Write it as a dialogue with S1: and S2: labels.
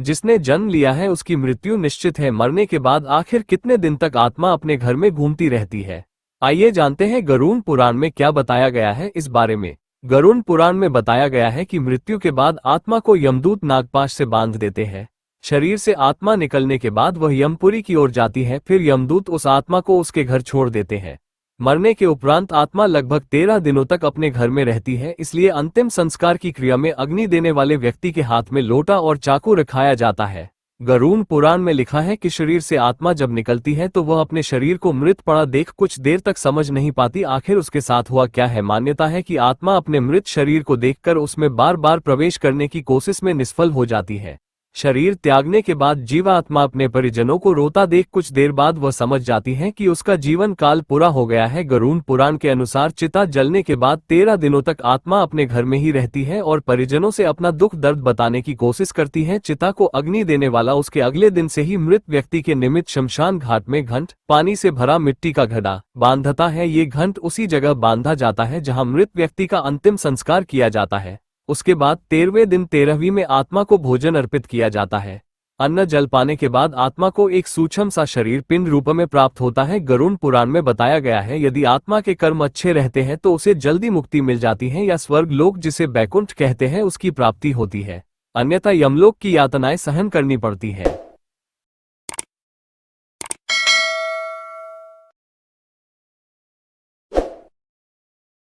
S1: जिसने जन्म लिया है उसकी मृत्यु निश्चित है। मरने के बाद आखिर कितने दिन तक आत्मा अपने घर में घूमती रहती है? आइए जानते हैं गरुड़ पुराण में क्या बताया गया है इस बारे में। गरुड़ पुराण में बताया गया है कि मृत्यु के बाद आत्मा को यमदूत नागपाश से बांध देते हैं। शरीर से आत्मा निकलने के बाद वह यमपुरी की ओर जाती है, फिर यमदूत उस आत्मा को उसके घर छोड़ देते हैं। मरने के उपरांत आत्मा लगभग 13 दिनों तक अपने घर में रहती है, इसलिए अंतिम संस्कार की क्रिया में अग्नि देने वाले व्यक्ति के हाथ में लोटा और चाकू रखाया जाता है। गरुड़ पुराण में लिखा है कि शरीर से आत्मा जब निकलती है तो वह अपने शरीर को मृत पड़ा देख कुछ देर तक समझ नहीं पाती आखिर उसके साथ हुआ क्या है। मान्यता है कि आत्मा अपने मृत शरीर को देखकर उसमें बार बार प्रवेश करने की कोशिश में निष्फल हो जाती है। शरीर त्यागने के बाद जीवात्मा अपने परिजनों को रोता देख कुछ देर बाद वह समझ जाती है कि उसका जीवन काल पूरा हो गया है। गरुड़ पुराण के अनुसार चिता जलने के बाद 13 दिनों तक आत्मा अपने घर में ही रहती है और परिजनों से अपना दुख दर्द बताने की कोशिश करती है। चिता को अग्नि देने वाला उसके अगले दिन से ही मृत व्यक्ति के निमित्त शमशान घाट में घंट पानी से भरा मिट्टी का घड़ा बांधता है। ये घंट उसी जगह बांधा जाता है जहाँ मृत व्यक्ति का अंतिम संस्कार किया जाता है। उसके बाद 13वें दिन 13वीं में आत्मा को भोजन अर्पित किया जाता है। अन्न जल पाने के बाद आत्मा को एक सूक्ष्म सा शरीर पिंड रूप में प्राप्त होता है। गरुड़ पुराण में बताया गया है यदि आत्मा के कर्म अच्छे रहते हैं तो उसे जल्दी मुक्ति मिल जाती है या स्वर्ग लोक जिसे बैकुंठ कहते हैं उसकी प्राप्ति होती है, अन्यथा यमलोक की यातनाएं सहन करनी पड़ती है।